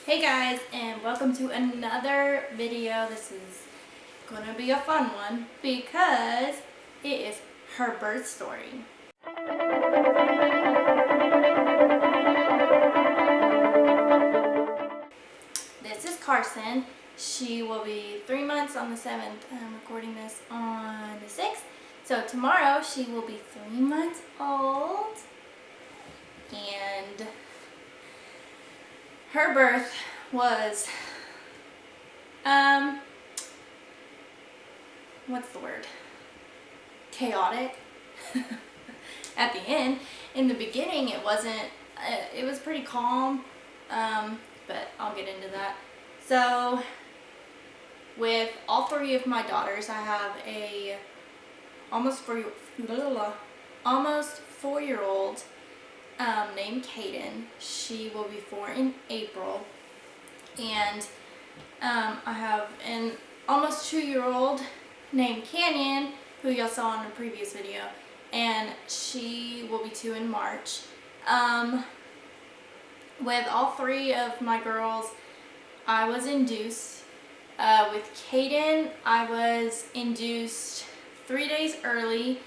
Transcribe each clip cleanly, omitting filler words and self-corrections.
Hey guys, and welcome to another video. This is going to be a fun one because it is her birth story. This is Carson. She will be 3 months on the 7th. I'm recording this on the 6th. So tomorrow she will be 3 months old. And her birth was, what's the word? Chaotic. At the end. In the beginning it wasn't, it was pretty calm, but I'll get into that. So, with all three of my daughters, I have a almost 4-year-old named Kaden. She will be 4 in April. And I have an almost 2-year-old named Canyon, who y'all saw in a previous video, and she will be 2 in March. With all three of my girls, I was induced. With Kaden, I was induced 3 days early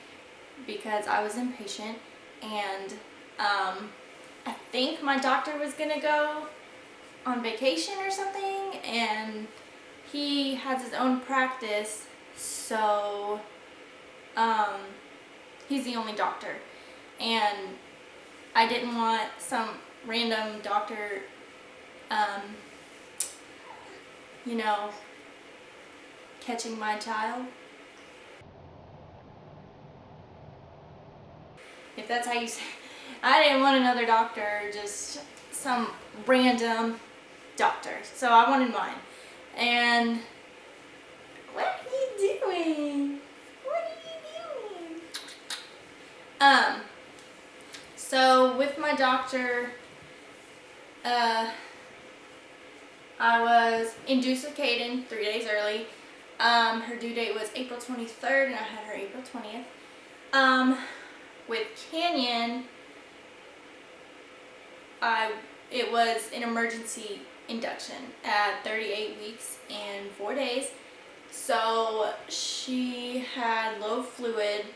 because I was impatient, and I think my doctor was gonna go on vacation or something, and he has his own practice, so he's the only doctor, and I didn't want some random doctor catching my child, if that's how you say it. I didn't want another doctor, just some random doctor, so I wanted mine. And what are you doing? What are you doing? So with my doctor, I was induced with Kaden 3 days early. Her due date was April 23rd, and I had her April 20th. With Canyon, it was an emergency induction at 38 weeks and 4 days. So she had low fluid.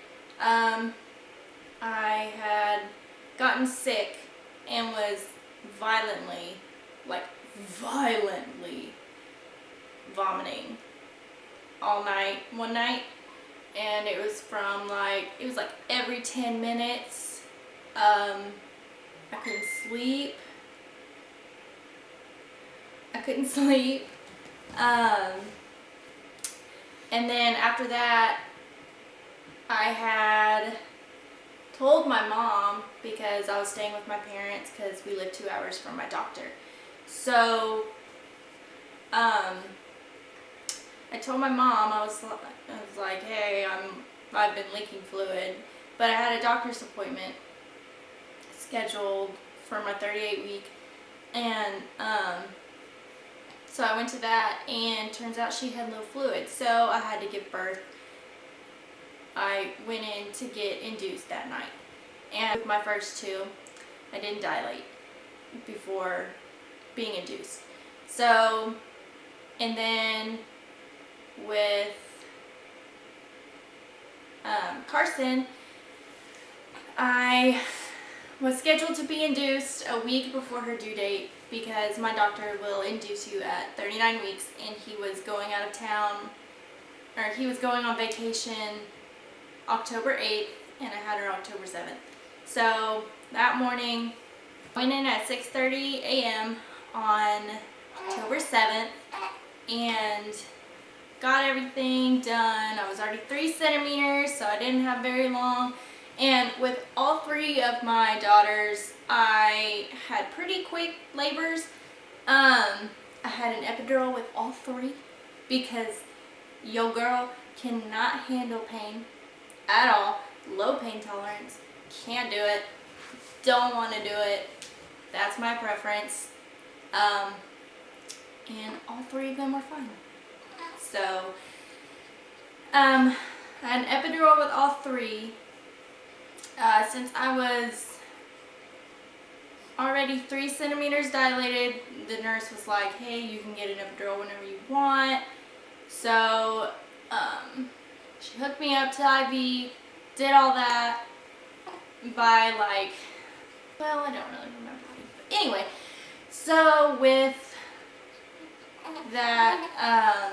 I had gotten sick and was violently vomiting all night one night, and it was from every 10 minutes. I couldn't sleep. And then after that, I had told my mom, because I was staying with my parents because we live 2 hours from my doctor. So, I told my mom, I was like, hey, I've been leaking fluid, but I had a doctor's appointment scheduled for my 38 week, and so I went to that, and turns out she had low fluid, so I had to give birth. I went in to get induced that night, and with my first two, I didn't dilate before being induced. So, and then with Carson, I was scheduled to be induced a week before her due date because my doctor will induce you at 39 weeks, and he was going out of town, or he was going on vacation October 8th, and I had her October 7th. So that morning, I went in at 6:30 a.m. on October 7th and got everything done. I was already 3 centimeters, so I didn't have very long. And with all three of my daughters, I had pretty quick labors. I had an epidural with all three because yo girl cannot handle pain at all. Low pain tolerance. Can't do it. Don't want to do it. That's my preference. And all three of them were fine. So, I had an epidural with all three. Since I was already 3 centimeters dilated. The nurse was like, hey, you can get an epidural whenever you want. So she hooked me up to IV, did all that by like, well, I don't really remember. But anyway, so with that,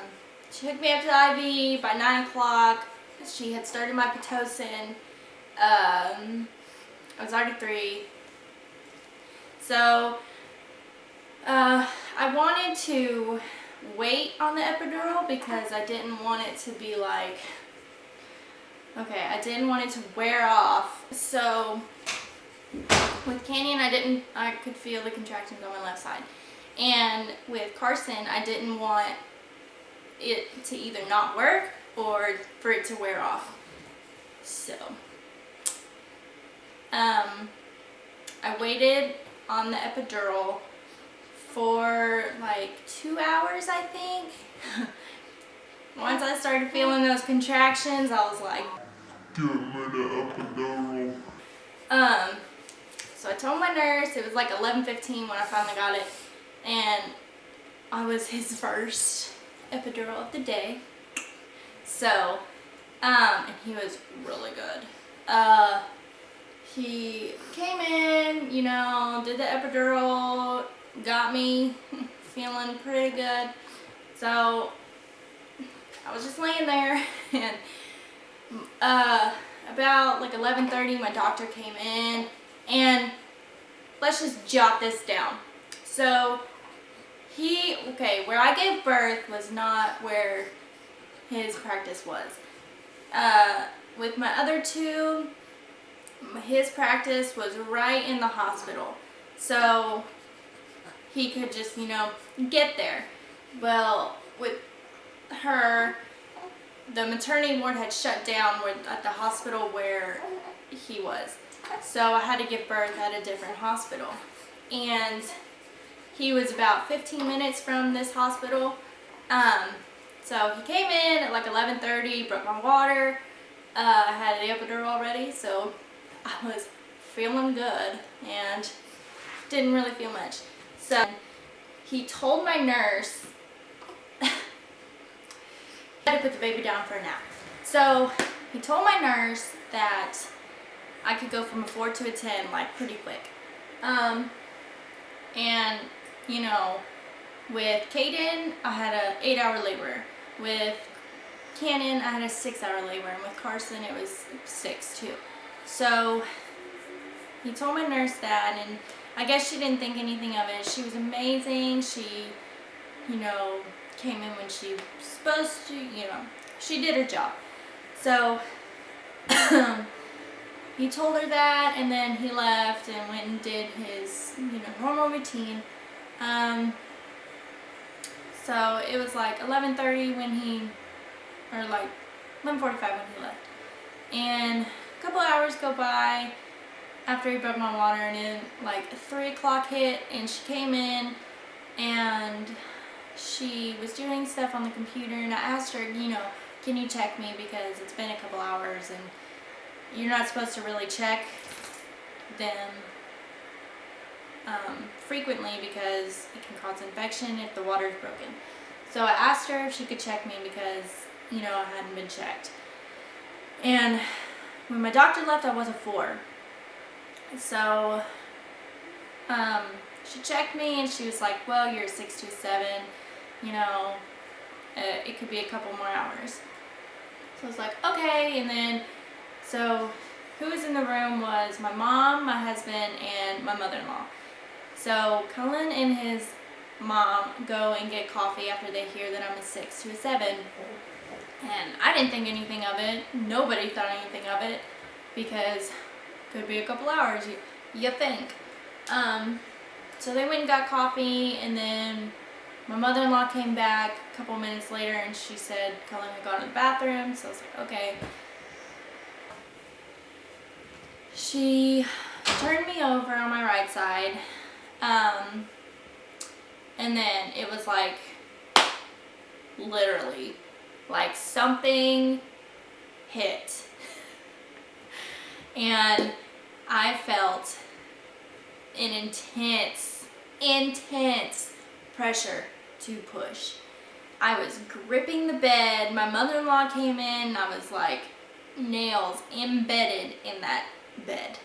she hooked me up to the IV by 9 o'clock. She had started my Pitocin. I was already 3. So I wanted to wait on the epidural because I didn't want it to be like, okay, I didn't want it to wear off. So with Canyon, I could feel the contractions on my left side. And with Carson, I didn't want it to either not work or for it to wear off. So I waited on the epidural for like 2 hours, I think. Once I started feeling those contractions, I was like, give me the epidural. So I told my nurse, it was like 11:15 when I finally got it, and I was his first epidural of the day. So, and he was really good. He came in, you know, did the epidural, got me feeling pretty good. So I was just laying there, and about like 11:30 my doctor came in, and let's just jot this down. So where I gave birth was not where his practice was. With my other 2, his practice was right in the hospital, so he could just, you know, get there. Well, with her, the maternity ward had shut down at the hospital where he was, so I had to give birth at a different hospital, and he was about 15 minutes from this hospital. So he came in at like 11:30, broke my water. I had the epidural already, so I was feeling good and didn't really feel much. So he told my nurse I had to put the baby down for a nap. So he told my nurse that I could go from a 4 to a 10 like pretty quick. And you know, with Caden, I had a 8-hour labor. With Cannon, I had a 6-hour labor, and with Carson, it was 6 too. So he told my nurse that, and I guess she didn't think anything of it. She was amazing. She, you know, came in when she was supposed to, you know, she did her job. So he told her that, and then he left and went and did his, you know, normal routine. So it was like 11:30 when he, or like 11:45 when he left. And a couple hours go by after he broke my water, and then like 3 o'clock hit, and she came in and she was doing stuff on the computer, and I asked her, you know, can you check me, because it's been a couple hours and you're not supposed to really check them frequently because it can cause infection if the water is broken. So I asked her if she could check me because, you know, I hadn't been checked. And when my doctor left, I was a 4. So she checked me and she was like, well, you're a 6 to a 7, you know, it could be a couple more hours. So I was like, okay. And then, so who was in the room was my mom, my husband, and my mother-in-law. So Cullen and his mom go and get coffee after they hear that I'm a 6 to a 7. And I didn't think anything of it. Nobody thought anything of it because it could be a couple hours, you think. So they went and got coffee, and then my mother-in-law came back a couple minutes later and she said Cullen had gone to the bathroom. So I was like, okay. She turned me over on my right side. And then it was like, literally, like something hit. And I felt an intense pressure to push. I was gripping the bed. My mother-in-law came in. I was like nails embedded in that bed.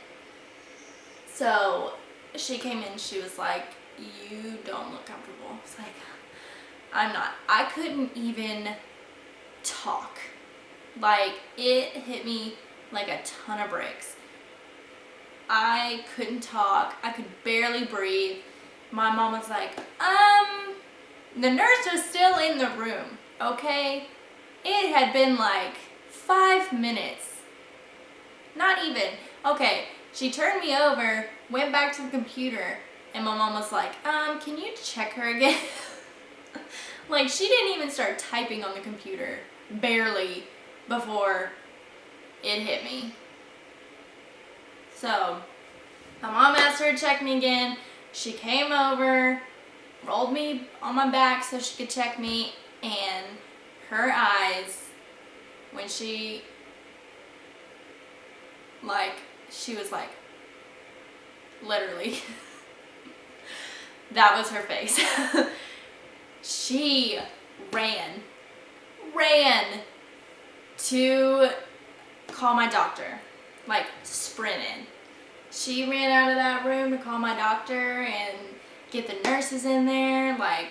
So she came in. She was like, "You don't look comfortable." I was like, "I'm not." I couldn't even talk. Like, it hit me like a ton of bricks. I couldn't talk. I could barely breathe. My mom was like, the nurse was still in the room, okay? It had been like 5 minutes. Not even. Okay, she turned me over, went back to the computer, and my mom was like, can you check her again? Like, she didn't even start typing on the computer, barely, before it hit me. So, my mom asked her to check me again. She came over, rolled me on my back so she could check me, and her eyes, when she was like, literally, that was her face. She ran to call my doctor, like sprinting. She ran out of that room to call my doctor and get the nurses in there. Like,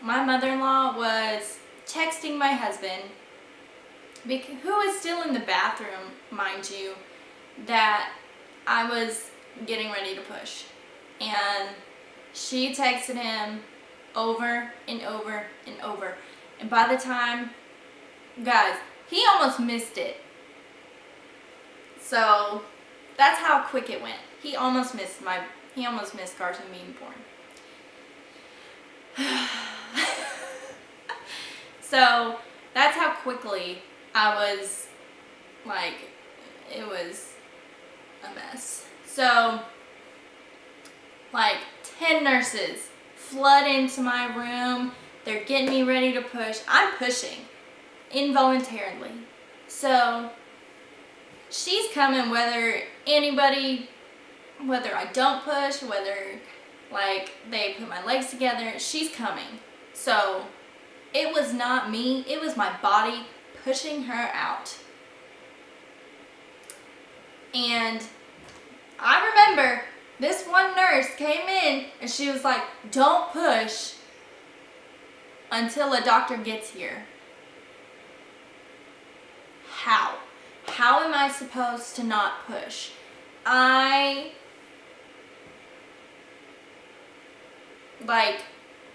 my mother-in-law was texting my husband, who was still in the bathroom, mind you, that I was getting ready to push. And she texted him over and over and over. And by the time, guys, he almost missed it. So that's how quick it went. He almost missed Carson being born. So that's how quickly I was, like, it was a mess. So, like, 10 nurses flood into my room. They're getting me ready to push. I'm pushing involuntarily. So she's coming whether I don't push, whether like they put my legs together, she's coming. So it was not me, it was my body pushing her out. And I remember this one nurse came in and she was like, "Don't push until a doctor gets here." How? How am I supposed to not push?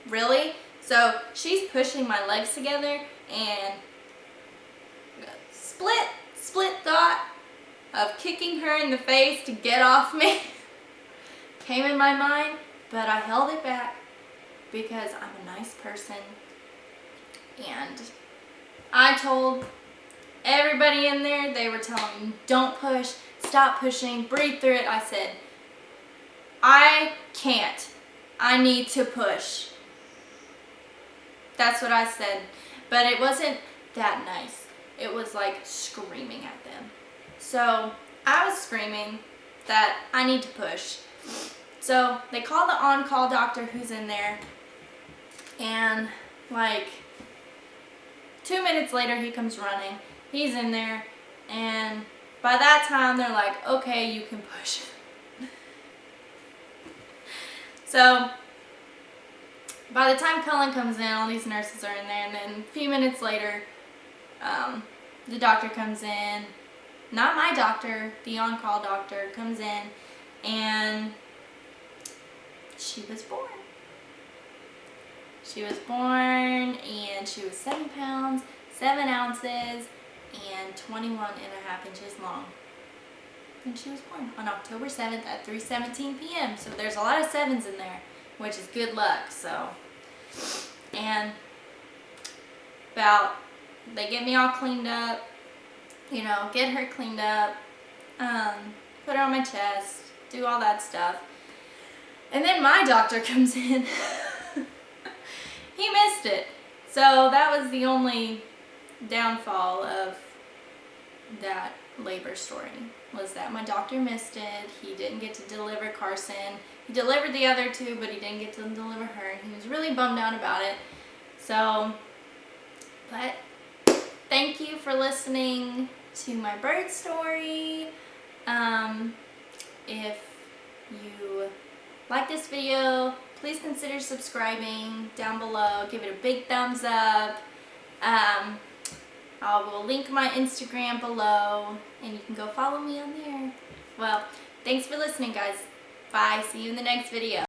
Really? So she's pushing my legs together, and split thought of kicking her in the face to get off me came in my mind, but I held it back because I'm a nice person. And I told everybody in there, they were telling me, "Don't push, stop pushing, breathe through it." I said, "I can't. I need to push." That's what I said. But it wasn't that nice. It was like screaming at them. So I was screaming that I need to push. So they call the on-call doctor who's in there, and like 2 minutes later he comes running. He's in there, and by that time they're like, "Okay, you can push." So by the time Cullen comes in, all these nurses are in there, and then a few minutes later, the doctor comes in. Not my doctor, the on-call doctor comes in, and she was born. She was born, and she was 7 pounds, 7 ounces, and 21.5 inches long. And she was born on October 7th at 3:17 p.m. So there's a lot of 7s in there, which is good luck. So, and they get me all cleaned up, get her cleaned up, put her on my chest, do all that stuff. And then my doctor comes in. He missed it. So that was the only downfall of that labor story, was that my doctor missed it. He didn't get to deliver Carson. He delivered the other two, but he didn't get to deliver her. He was really bummed out about it. So, but thank you for listening to my birth story. If you like this video, please consider subscribing down below. Give it a big thumbs up. I will link my Instagram below, and you can go follow me on there. Well, thanks for listening, guys. Bye. See you in the next video.